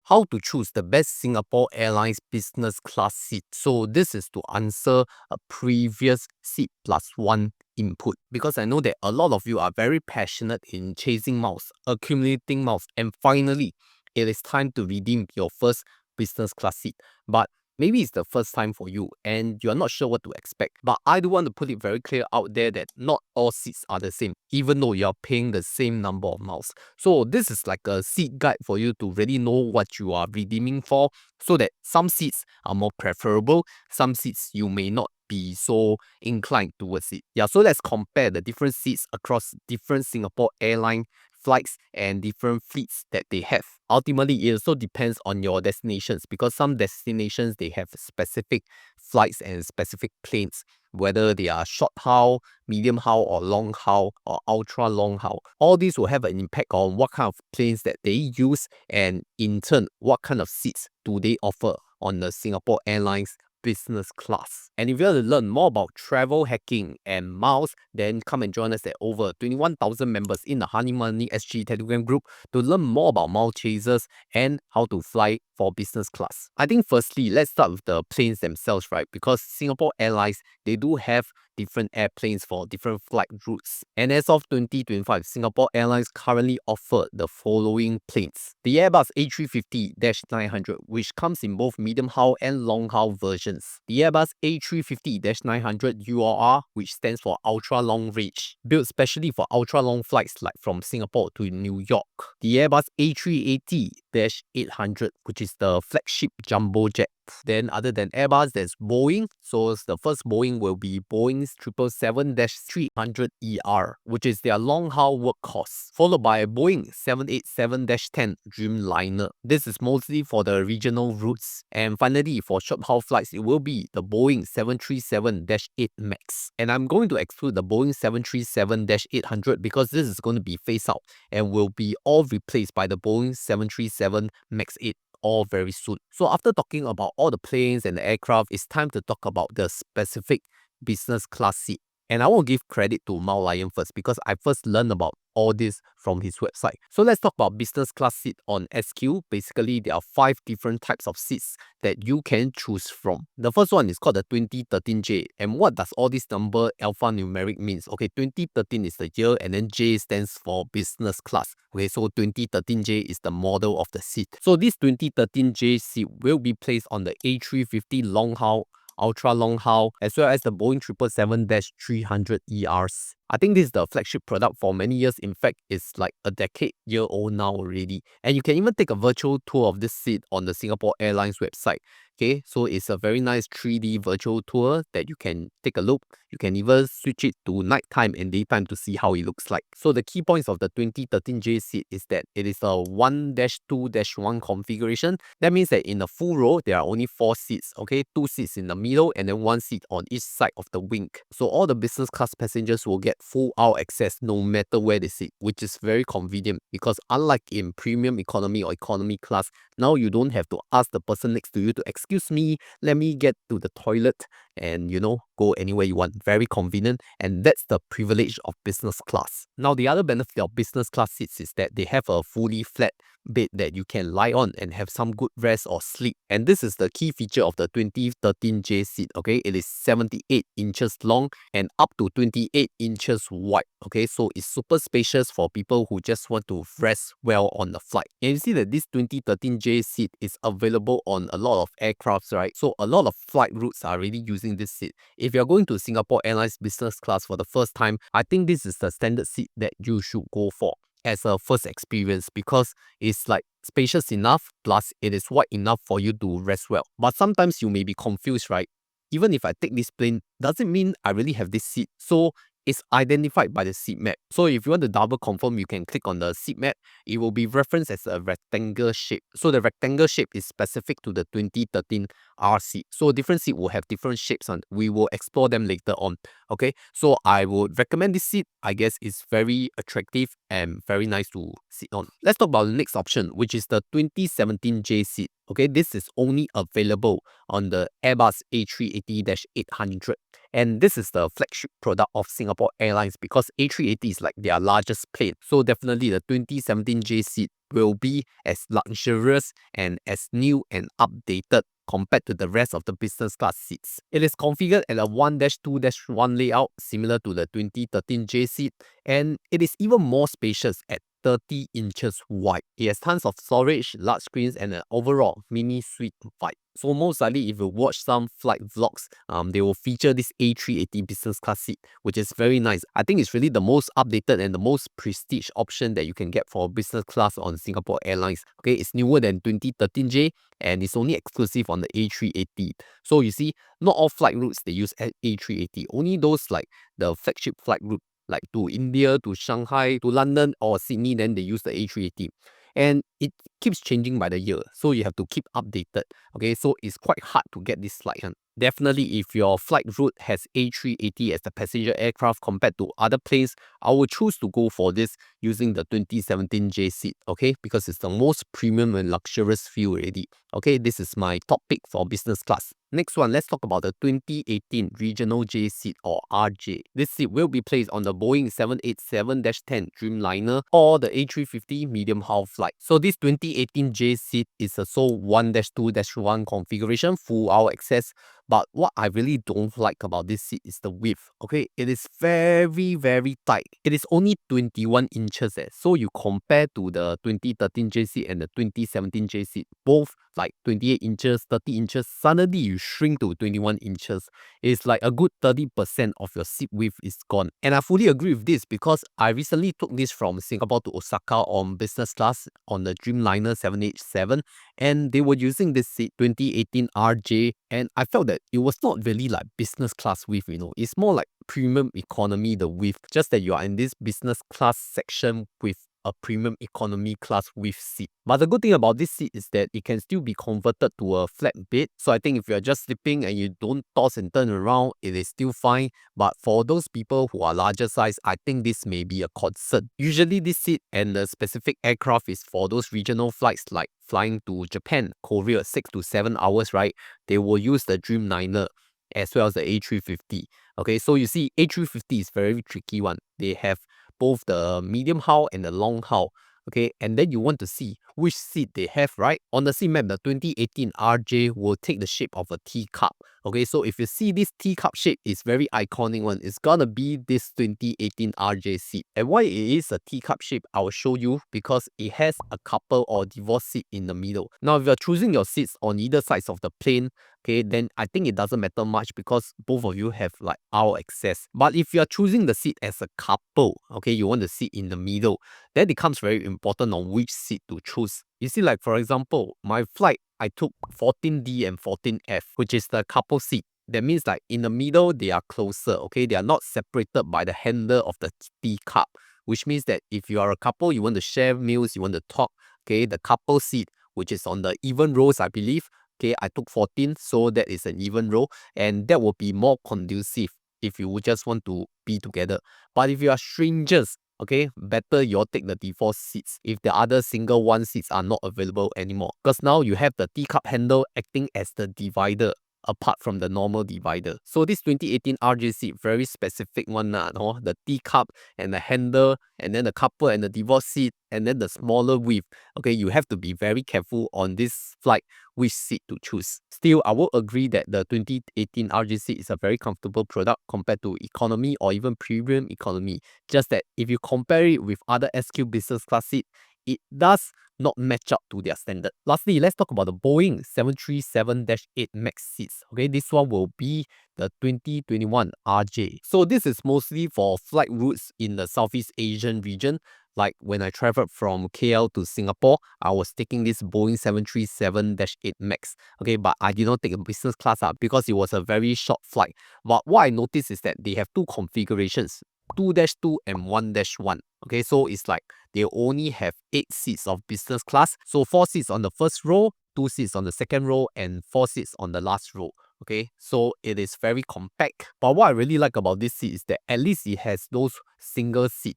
How to choose the best Singapore Airlines business class seat. So this is to answer a previous seat plus one input, because I know that a lot of you are very passionate in chasing miles, accumulating miles, and finally it is time to redeem your first business class seat. But maybe it's the first time for you and you're not sure what to expect. But I do want to put it very clear out there that not all seats are the same, even though you're paying the same number of miles. So this is like a seat guide for you to really know what you are redeeming for, so that some seats are more preferable, some seats you may not be so inclined towards it. Yeah, so let's compare the different seats across different Singapore airline flights and different fleets that they have. Ultimately, it also depends on your destinations, because some destinations they have specific flights and specific planes, whether they are short haul, medium haul, or long haul, or ultra long haul. All these will have an impact on what kind of planes that they use, and in turn, what kind of seats do they offer on the Singapore Airlines business class. And if you want to learn more about travel hacking and miles, then come and join us at over 21,000 members in the Honey Money SG Telegram group to learn more about mile chasers and how to fly for business class. I think firstly, let's start with the planes themselves, right? Because Singapore Airlines, they do have different airplanes for different flight routes. And as of 2025, Singapore Airlines currently offer the following planes. The Airbus A350-900, which comes in both medium haul and long haul versions. The Airbus A350-900 ULR, which stands for ultra long range, built specially for ultra long flights like from Singapore to New York. The Airbus A380-800, which is the flagship jumbo jet. Then other than Airbus, there's Boeing. So the first Boeing will be Boeing's 777-300ER, which is their long-haul workhorse, followed by Boeing 787-10 Dreamliner. This is mostly for the regional routes. And finally, for short-haul flights, it will be the Boeing 737-8 MAX. And I'm going to exclude the Boeing 737-800 because this is going to be phased out and will be all replaced by the Boeing 737 MAX 8 all very soon. So after talking about all the planes and the aircraft, it's time to talk about the specific business class seat. And I won't give credit to Mao Lion first, because I first learned about all this from his website. So let's talk about business class seat on SQ. Basically, there are 5 different types of seats that you can choose from. The first one is called the 2013J. And what does all this number alphanumeric means? Okay, 2013 is the year, and then J stands for business class. Okay, so 2013J is the model of the seat. So this 2013J seat will be placed on the A350 Long Haul, ultra long haul, as well as the Boeing 777-300ERs. I think this is the flagship product for many years. In fact, it's like a decade-year old now already. And you can even take a virtual tour of this seat on the Singapore Airlines website. Okay, so it's a very nice 3D virtual tour that you can take a look. You can even switch it to nighttime and daytime to see how it looks like. So the key points of the 2013J seat is that it is a 1-2-1 configuration. That means that in the full row, there are only 4 seats, okay? 2 seats in the middle and then 1 seat on each side of the wing. So all the business class passengers will get full aisle access no matter where they sit, which is very convenient, because unlike in premium economy or economy class, now you don't have to ask the person next to you to excuse me, let me get to the toilet, and go anywhere you want. Very convenient, and that's the privilege of business class. Now the other benefit of business class seats is that they have a fully flat bed that you can lie on and have some good rest or sleep. And this is the key feature of the 2013J seat, okay? It is 78 inches long and up to 28 inches wide, okay? So it's super spacious for people who just want to rest well on the flight. And you see that this 2013J seat is available on a lot of aircrafts, right? So a lot of flight routes are already using this seat. If you're going to Singapore Airlines business class for the first time, I think this is the standard seat that you should go for as a first experience, because it's like spacious enough, plus it is wide enough for you to rest well. But sometimes you may be confused, right? Even if I take this plane, doesn't mean I really have this seat. So it's identified by the seat map. So if you want to double confirm, you can click on the seat map. It will be referenced as a rectangle shape. So the rectangle shape is specific to the 2013 R seat. So different seat will have different shapes, and we will explore them later on. Okay, so I would recommend this seat. I guess it's very attractive and very nice to sit on. Let's talk about the next option, which is the 2017J seat. Okay, this is only available on the Airbus A380-800. And this is the flagship product of Singapore Airlines, because A380 is like their largest plane. So definitely the 2017J seat will be as luxurious and as new and updated compared to the rest of the business class seats. It is configured at a 1-2-1 layout similar to the 2013J seat, and it is even more spacious at 30 inches wide. It has tons of storage, large screens, and an overall mini suite vibe. So most likely if you watch some flight vlogs, they will feature this A380 business class seat, which is very nice. I think it's really the most updated and the most prestige option that you can get for business class on Singapore Airlines. Okay, it's newer than 2013J and it's only exclusive on the A380. So you see, not all flight routes they use A380. Only those like the flagship flight route like to India, to Shanghai, to London or Sydney, then they use the A380. And it keeps changing by the year, so you have to keep updated. Okay, so it's quite hard to get this flight. Definitely, if your flight route has A380 as the passenger aircraft compared to other planes, I would choose to go for this using the 2017J seat, okay, because it's the most premium and luxurious feel already. Okay, this is my top pick for business class. Next one, let's talk about the 2018 Regional J seat or RJ. This seat will be placed on the Boeing 787-10 Dreamliner or the A350 medium hull flight. So this 2018 J seat is a sole 1-2-1 configuration, full hour access. But what I really don't like about this seat is the width. Okay, it is very tight. It is only 21 inches. So you compare to the 2013 J seat and the 2017 J seat, both like 28 inches, 30 inches, suddenly you shrink to 21 inches. It's like a good 30% of your seat width is gone. And I fully agree with this because I recently took this from Singapore to Osaka on business class on the Dreamliner 787, and they were using this seat 2018 RJ, and I felt that it was not really like business class width, it's more like premium economy the width, just that you are in this business class section with a premium economy class width seat. But the good thing about this seat is that it can still be converted to a flat bed. So I think if you're just sleeping and you don't toss and turn around, it is still fine. But for those people who are larger size, I think this may be a concern. Usually this seat and the specific aircraft is for those regional flights like flying to Japan, Korea, 6 to 7 hours, right? They will use the Dreamliner as well as the A350. Okay, so you see A350 is very tricky one. They have both the medium hull and the long hull. Okay, and then you want to see which seat they have, right? On the seat map, the 2018 RJ will take the shape of a teacup. Okay, so if you see this teacup shape, is very iconic one. It's gonna be this 2018 RJ seat. And why it is a teacup shape, I will show you because it has a couple or divorce seat in the middle. Now, if you're choosing your seats on either sides of the plane, okay, then I think it doesn't matter much because both of you have like aisle access. But if you're choosing the seat as a couple, okay, you want to sit in the middle, then it becomes very important on which seat to choose. You see, like for example, my flight, I took 14D and 14F, which is the couple seat. That means like in the middle, they are closer, okay? They are not separated by the handle of the teacup, which means that if you are a couple, you want to share meals, you want to talk, okay, the couple seat, which is on the even rows, I believe, okay, I took 14, so that is an even row, and that will be more conducive if you would just want to be together. But if you are strangers, okay, better you all take the default seats if the other single one seats are not available anymore. Because now you have the teacup handle acting as the divider apart from the normal divider. So this 2018 RJ seat, very specific one, no? The teacup and the handle, and then the couple and the divorce seat, and then the smaller width. Okay, you have to be very careful on this flight which seat to choose. Still, I will agree that the 2018 RJ seat is a very comfortable product compared to economy or even premium economy. Just that if you compare it with other SQ business class seat, it does not match up to their standard. Lastly, let's talk about the Boeing 737-8 MAX seats. Okay, this one will be the 2021 RJ. So this is mostly for flight routes in the Southeast Asian region. Like when I traveled from KL to Singapore, I was taking this Boeing 737-8 MAX. Okay, but I did not take a business class because it was a very short flight. But what I noticed is that they have two configurations, 2-2 and 1-1. Okay, so it's like they only have 8 seats of business class. So 4 seats on the first row, 2 seats on the second row, and 4 seats on the last row. Okay, so it is very compact. But what I really like about this seat is that at least it has those single seat,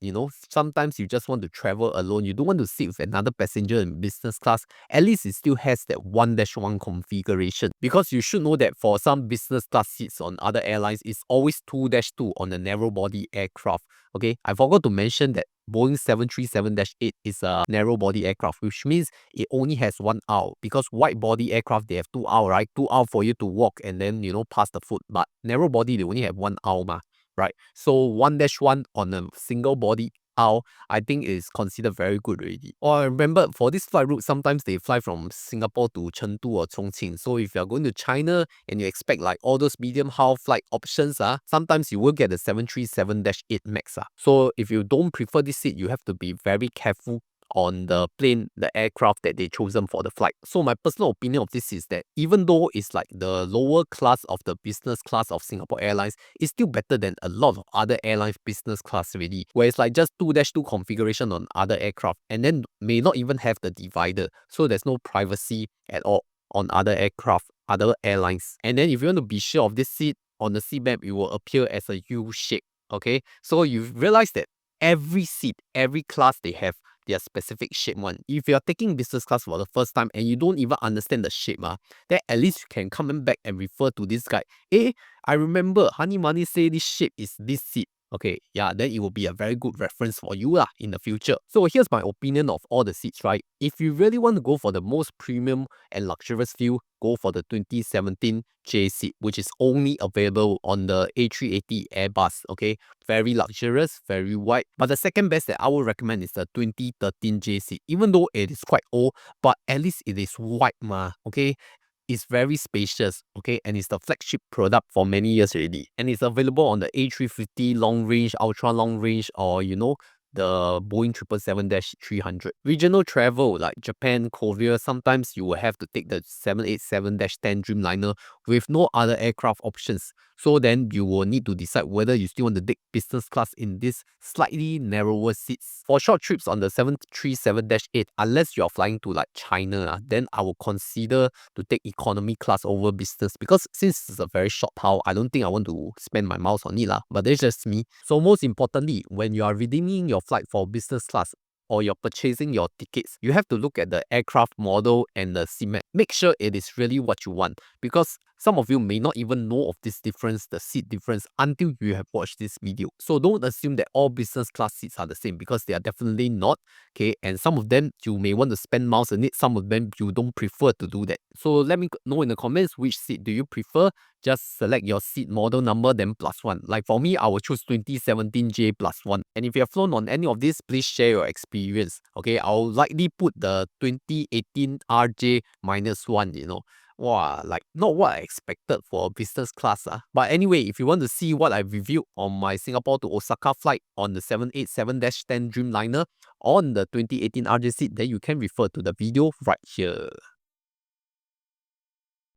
Sometimes you just want to travel alone. You don't want to sit with another passenger in business class. At least it still has that 1-1 configuration. Because you should know that for some business class seats on other airlines, it's always 2-2 on the narrow body aircraft. Okay, I forgot to mention that Boeing 737-8 is a narrow body aircraft, which means it only has 1 aisle, because wide body aircraft they have 2 aisle, right? 2 aisle for you to walk and then pass the food. But narrow body they only have 1 aisle, right? So 1-1 on a single body aisle, I think is considered very good already. Or I remember for this flight route, sometimes they fly from Singapore to Chengdu or Chongqing. So if you're going to China and you expect like all those medium hull flight options, sometimes you will get the 737-8 Max. So if you don't prefer this seat, you have to be very careful on the plane, the aircraft that they chosen for the flight. So my personal opinion of this is that even though it's like the lower class of the business class of Singapore Airlines, it's still better than a lot of other airlines business class already, where it's like just 2-2 configuration on other aircraft and then may not even have the divider. So there's no privacy at all on other aircraft, other airlines. And then if you want to be sure of this seat, on the seat map, it will appear as a U shape. Okay, so you realize that every seat, every class they have their specific shape one. If you're taking business class for the first time and you don't even understand the shape, then at least you can come back and refer to this guide. I remember Honey Money say this shape is this seat. Okay, yeah, then it will be a very good reference for you in the future. So here's my opinion of all the seats, right? If you really want to go for the most premium and luxurious feel, go for the 2017 J seat, which is only available on the A380 Airbus. Okay, very luxurious, very wide. But the second best that I would recommend is the 2013 J seat. Even though it is quite old, but at least it is wide, okay? It's very spacious, okay, and it's the flagship product for many years already. And it's available on the A350 long range, ultra long range, or the Boeing 777-300. Regional travel like Japan, Korea, sometimes you will have to take the 787-10 Dreamliner with no other aircraft options. So then you will need to decide whether you still want to take business class in this slightly narrower seats. For short trips on the 737-8, unless you're flying to like China, then I will consider to take economy class over business, because since it's a very short haul, I don't think I want to spend my miles on it, but that's just me. So most importantly, when you are redeeming your flight for business class, or you're purchasing your tickets, you have to look at the aircraft model and the CMAC. Make sure it is really what you want, because some of you may not even know of this difference, the seat difference, until you have watched this video. So don't assume that all business class seats are the same, because they are definitely not. Okay, and some of them you may want to spend miles on it, some of them you don't prefer to do that. So let me know in the comments which seat do you prefer. Just select your seat model number, then +1. Like for me, I will choose 2017 J +1. And if you have flown on any of this, please share your experience. Okay, I'll likely put the 2018 RJ -1, Wow, like not what I expected for a business class. But anyway, if you want to see what I reviewed on my Singapore to Osaka flight on the 787-10 Dreamliner on the 2018 RJ seat, then you can refer to the video right here.